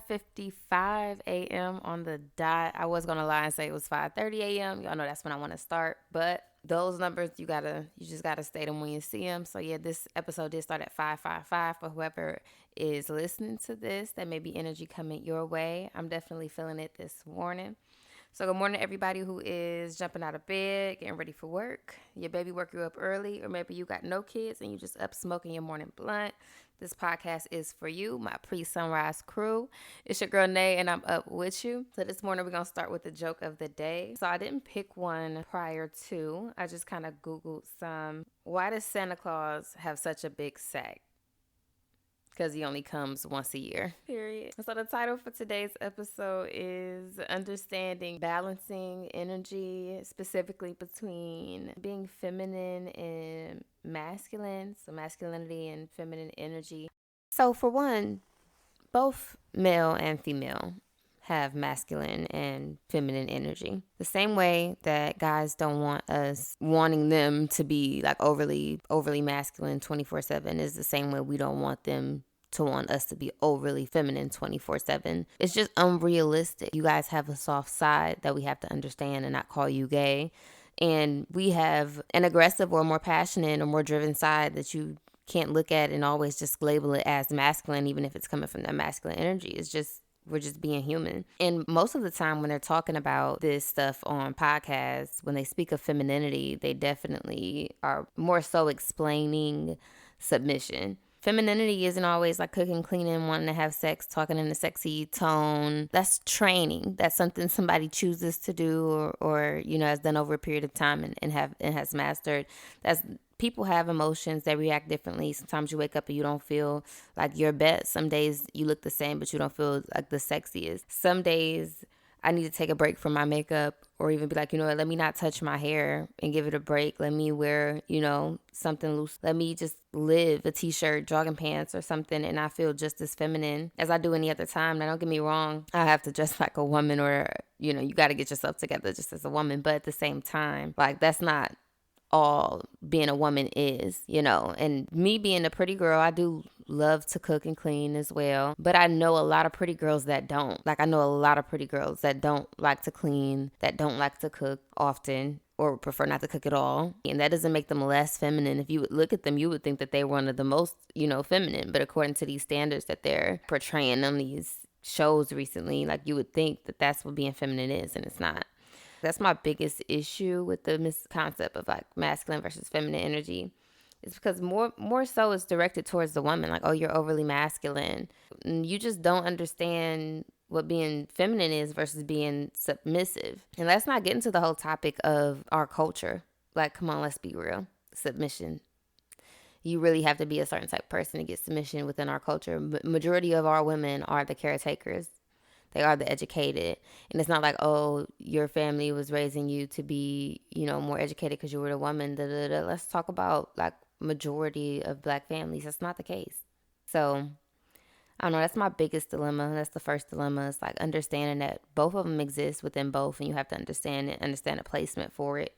5:55 a.m. on the dot. I was gonna lie and say it was 5:30 a.m. Y'all know that's when I want to start, but those numbers you just gotta state them when you see them. So yeah, this episode did start at 5:55 for whoever is listening to this. That may be energy coming your way. I'm definitely feeling it this morning. So good morning to everybody who is jumping out of bed, getting ready for work. Your baby woke you up early, or maybe you got no kids and you just up smoking your morning blunt. This podcast is for you, my pre-sunrise crew. It's your girl Nay, and I'm up with you. So this morning we're gonna start with the joke of the day. So I didn't pick one prior to. I just kind of Googled some. Why does Santa Claus have such a big sack? Because he only comes once a year. Period. So the title for today's episode is Understanding Balancing Energy, specifically between being feminine and masculine. So masculinity and feminine energy. So for one, both male and female have masculine and feminine energy. The same way that guys don't want us wanting them to be like overly masculine 24/7 is the same way we don't want them to want us to be overly feminine 24/7. It's just unrealistic. You guys have a soft side that we have to understand and not call you gay. And we have an aggressive or more passionate or more driven side that you can't look at and always just label it as masculine, even if it's coming from that masculine energy. It's just, we're just being human. And most of the time when they're talking about this stuff on podcasts, when they speak of femininity, they definitely are more so explaining submission. Femininity isn't always like cooking, cleaning, wanting to have sex, talking in a sexy tone. That's training. That's something somebody chooses to do or has done over a period of time and has mastered. That's people have emotions that react differently. Sometimes you wake up and you don't feel like your best. Some days you look the same, but you don't feel like the sexiest. Some days I need to take a break from my makeup or even be like, let me not touch my hair and give it a break. Let me wear, something loose. Let me just live a t-shirt, jogging pants or something. And I feel just as feminine as I do any other time. Now, don't get me wrong. I have to dress like a woman or, you got to get yourself together just as a woman. But at the same time, like that's not all being a woman is, and me being a pretty girl, I do love to cook and clean as well, but I know a lot of pretty girls that don't. Like I know a lot of pretty girls that don't like to clean, that don't like to cook often, or prefer not to cook at all. And that doesn't make them less feminine. If you would look at them, you would think that they're one of the most, feminine, but according to these standards that they're portraying on these shows recently, like you would think that that's what being feminine is, and it's not. That's my biggest issue with the misconcept of like masculine versus feminine energy. It's because more so it's directed towards the woman. Like, oh, you're overly masculine. You just don't understand what being feminine is versus being submissive. And let's not get into the whole topic of our culture. Like, come on, let's be real. Submission. You really have to be a certain type of person to get submission within our culture. Majority of our women are the caretakers. They are the educated. And it's not like, oh, your family was raising you to be, more educated because you were a woman. Let's talk about like majority of black families. That's not the case. So I don't know. That's my biggest dilemma. That's the first dilemma. It's like understanding that both of them exist within both, and you have to understand it, understand the placement for it.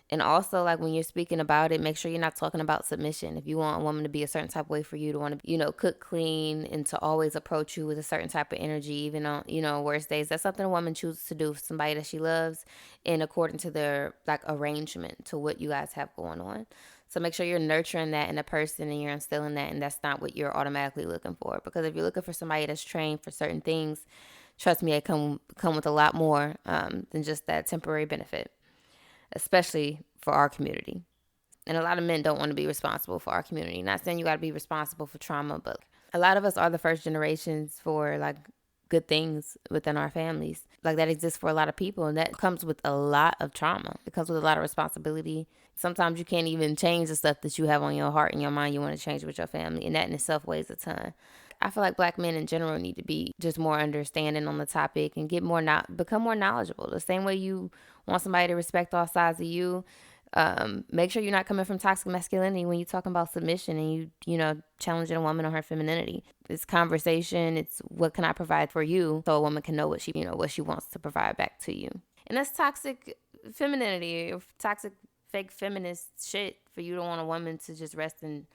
And also, like, when you're speaking about it, make sure you're not talking about submission. If you want a woman to be a certain type of way for you, to want to, cook clean and to always approach you with a certain type of energy, even on, worst days, that's something a woman chooses to do for somebody that she loves and according to their, like, arrangement to what you guys have going on. So make sure you're nurturing that in a person and you're instilling that, and that's not what you're automatically looking for. Because if you're looking for somebody that's trained for certain things, trust me, it come with a lot more than just that temporary benefit, especially for our community. And a lot of men don't want to be responsible for our community. Not saying you got to be responsible for trauma, but a lot of us are the first generations for like good things within our families. Like that exists for a lot of people, and that comes with a lot of trauma. It comes with a lot of responsibility. Sometimes you can't even change the stuff that you have on your heart and your mind you want to change with your family, and that in itself weighs a ton. I feel like black men in general need to be just more understanding on the topic and become more knowledgeable. The same way you want somebody to respect all sides of you, make sure you're not coming from toxic masculinity when you're talking about submission and you challenging a woman on her femininity. It's conversation. It's what can I provide for you, so a woman can know what she wants to provide back to you. And that's toxic femininity or toxic fake feminist shit for you to want a woman to just rest in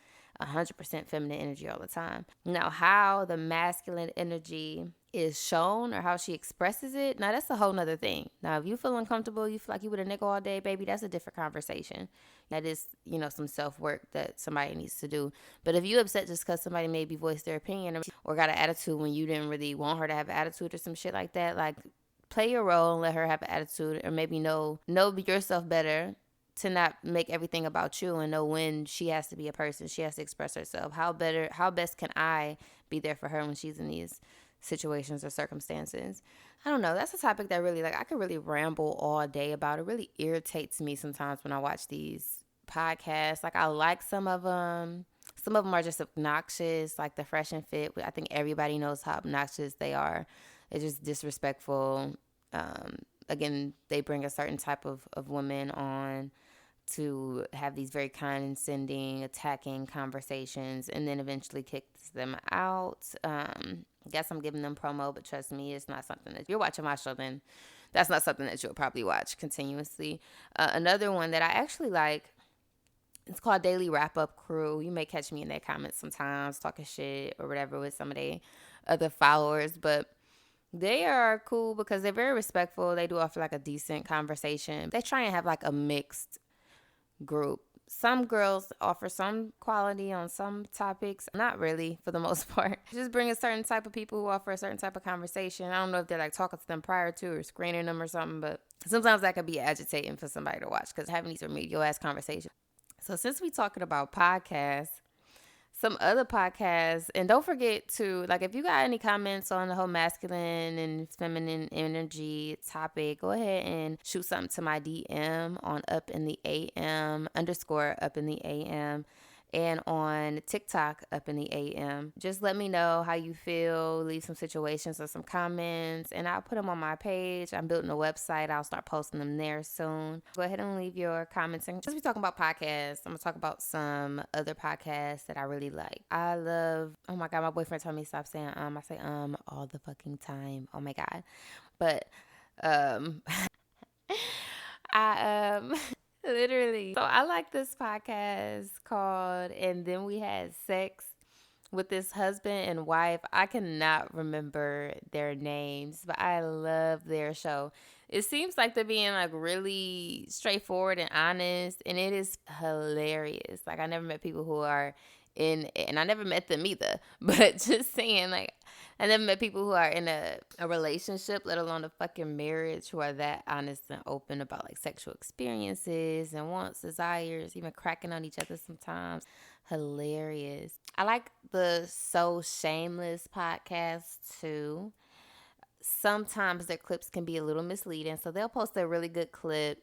100% feminine energy all the time. Now, how the masculine energy is shown or how she expresses it, now that's a whole nother thing. Now, if you feel uncomfortable, you feel like you with a nigga all day, baby, that's a different conversation. That is, some self-work that somebody needs to do. But if you upset just because somebody maybe voiced their opinion or got an attitude when you didn't really want her to have an attitude or some shit like that, like, play your role and let her have an attitude, or maybe know yourself better to not make everything about you, and know when she has to be a person, she has to express herself. How best can I be there for her when she's in these situations or circumstances? I don't know. That's a topic that really, like, I could really ramble all day about. It really irritates me sometimes when I watch these podcasts. Like, I like some of them. Some of them are just obnoxious, like the Fresh and Fit. I think everybody knows how obnoxious they are. It's just disrespectful. Again, they bring a certain type of woman on to have these very condescending, attacking conversations, and then eventually kicks them out. Guess I'm giving them promo, but trust me, it's not something that, if you're watching my show, then that's not something that you'll probably watch continuously. Another one that I actually like, it's called Daily Wrap Up Crew. You may catch me in their comments sometimes talking shit or whatever with some of their other followers, but they are cool because they're very respectful. They do offer like a decent conversation. They try and have like a mixed group. Some girls offer some quality on some topics. Not really, for the most part. Just bring a certain type of people who offer a certain type of conversation. I don't know if they're like talking to them prior to or screening them or something, but sometimes that could be agitating for somebody to watch because having these remedial ass conversations. So since we talking about podcasts, some other podcasts, and don't forget to, like, if you got any comments on the whole masculine and feminine energy topic, go ahead and shoot something to my DM on Up in the AM _ Up in the AM, and on TikTok Up in the AM. Just let me know how you feel, leave some situations or some comments, and I'll put them on my page. I'm building a website. I'll start posting them there soon. Go ahead and leave your comments. And just be talking about podcasts, I'm gonna talk about some other podcasts that I really like. I love, oh my God, my boyfriend told me to stop saying I say all the fucking time. Oh my God. But I literally. So I like this podcast called And Then We Had Sex, with this husband and wife. I cannot remember their names, but I love their show. It seems like they're being like really straightforward and honest, and it is hilarious. Like, I never met people who are in, and I never met them either, but just saying, like, I never met people who are in a relationship, let alone a fucking marriage, who are that honest and open about like sexual experiences and wants, desires, even cracking on each other sometimes. Hilarious. I like the So Shameless podcast too. Sometimes their clips can be a little misleading, so they'll post a really good clip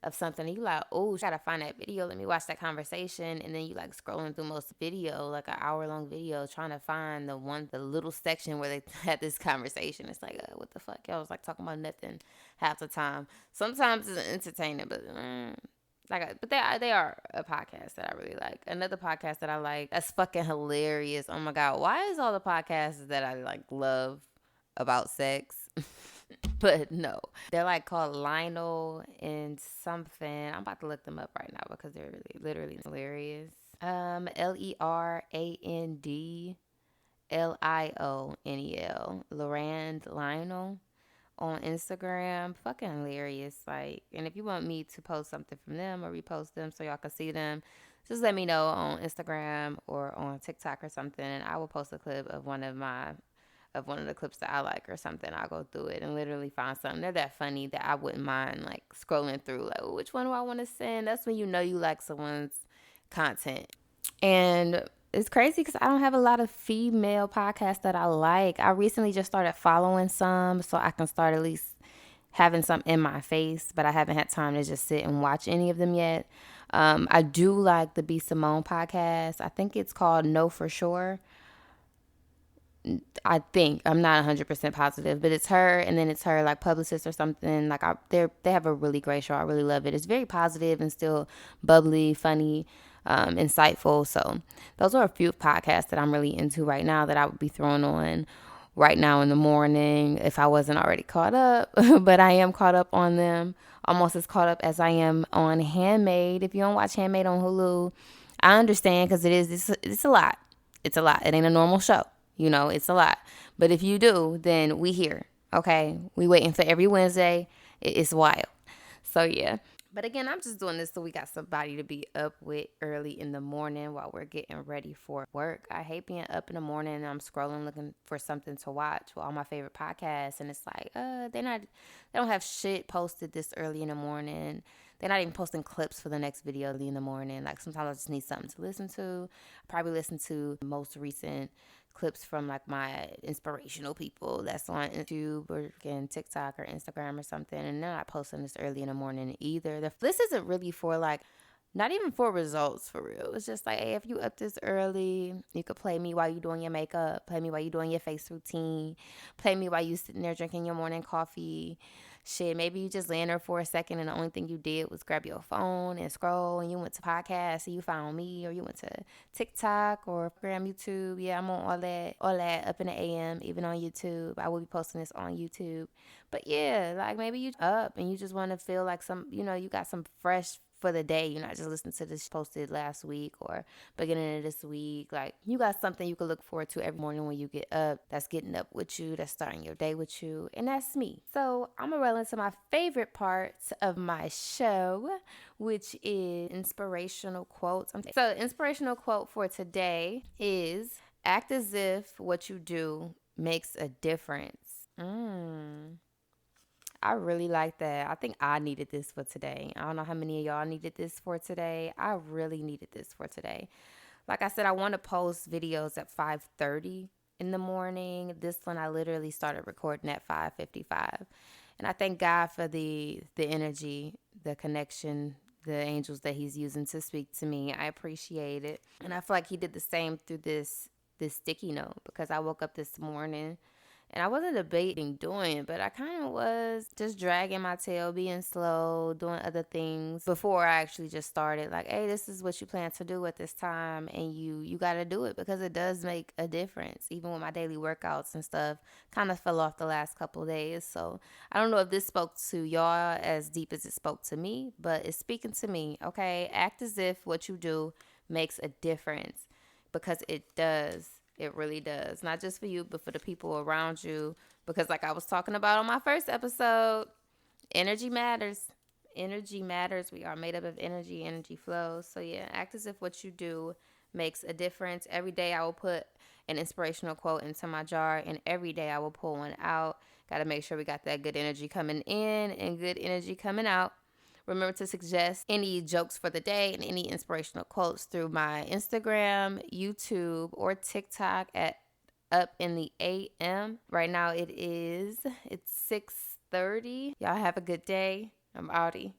of something and you like, oh, gotta find that video, let me watch that conversation, and then you like scrolling through most video, like an hour-long video, trying to find the little section where they had this conversation. It's like, what the fuck, y'all was like talking about nothing half the time. Sometimes it's entertaining, but but they are a podcast that I really like. Another podcast that I like that's fucking hilarious. Oh my God, why is all the podcasts that I like love about sex? But no, they're like called Lionel and something. I'm about to look them up right now because they're really, literally hilarious. LERANDLIONEL, Lionel on Instagram. Fucking hilarious. Like, and if you want me to post something from them or repost them so y'all can see them, just let me know on Instagram or on TikTok or something, and I will post a clip of one of the clips that I like or something. I'll go through it and literally find something. They're that funny that I wouldn't mind like scrolling through, like, oh, which one do I want to send? That's when you know you like someone's content. And it's crazy because I don't have a lot of female podcasts that I like. I recently just started following some so I can start at least having some in my face, but I haven't had time to just sit and watch any of them yet. I do like the B. Simone podcast. I think it's called Know For Sure. I think, I'm not 100% positive, but it's her, and then it's her like publicist or something. Like, they have a really great show. I really love it. It's very positive and still bubbly, funny, insightful. So those are a few podcasts that I'm really into right now that I would be throwing on right now in the morning if I wasn't already caught up. But I am caught up on them, almost as caught up as I am on Handmade. If you don't watch Handmade on Hulu, I understand because it's a lot. It's a lot. It ain't a normal show. It's a lot. But if you do, then we here. Okay? We waiting for every Wednesday. It's wild. So yeah. But again, I'm just doing this so we got somebody to be up with early in the morning while we're getting ready for work. I hate being up in the morning and I'm scrolling looking for something to watch with all my favorite podcasts, and it's like, they don't have shit posted this early in the morning. They're not even posting clips for the next video early in the morning. Like sometimes I just need something to listen to. I probably listen to the most recent clips from like my inspirational people that's on YouTube or again TikTok or Instagram or something, and they're not posting this early in the morning either. This isn't really for like, not even for results for real. It's just like, hey, if you up this early, you could play me while you doing your makeup, play me while you doing your face routine, play me while you sitting there drinking your morning coffee. Shit, maybe you just laying there for a second and the only thing you did was grab your phone and scroll, and you went to podcasts and you found me, or you went to TikTok or Instagram, YouTube. Yeah, I'm on all that up in the AM, even on YouTube. I will be posting this on YouTube. But yeah, like maybe you up and you just want to feel like you got some fresh for the day. You're not just listening to this posted last week or beginning of this week. Like you got something you can look forward to every morning when you get up, that's getting up with you, that's starting your day with you. And that's me. So I'm gonna roll into my favorite parts of my show, which is inspirational quotes. So the inspirational quote for today is, act as if what you do makes a difference. I really like that. I think I needed this for today. I don't know how many of y'all needed this for today. I really needed this for today. Like I said, I want to post videos at 5:30 in the morning. This one I literally started recording at 5:55. And I thank God for the energy, the connection, the angels that he's using to speak to me. I appreciate it. And I feel like he did the same through this sticky note, because I woke up this morning and I wasn't debating doing it, but I kind of was just dragging my tail, being slow, doing other things before I actually just started. Like, hey, this is what you plan to do at this time, and you got to do it because it does make a difference. Even with my daily workouts and stuff, kind of fell off the last couple of days. So I don't know if this spoke to y'all as deep as it spoke to me, but it's speaking to me. Okay, act as if what you do makes a difference, because it does. It really does. Not just for you, but for the people around you. Because like I was talking about on my first episode, energy matters. Energy matters. We are made up of energy. Energy flows. So yeah, act as if what you do makes a difference. Every day I will put an inspirational quote into my jar, and every day I will pull one out. Got to make sure we got that good energy coming in and good energy coming out. Remember to suggest any jokes for the day and any inspirational quotes through my Instagram, YouTube, or TikTok at Up in the AM. Right now it's 6:30. Y'all have a good day. I'm outie.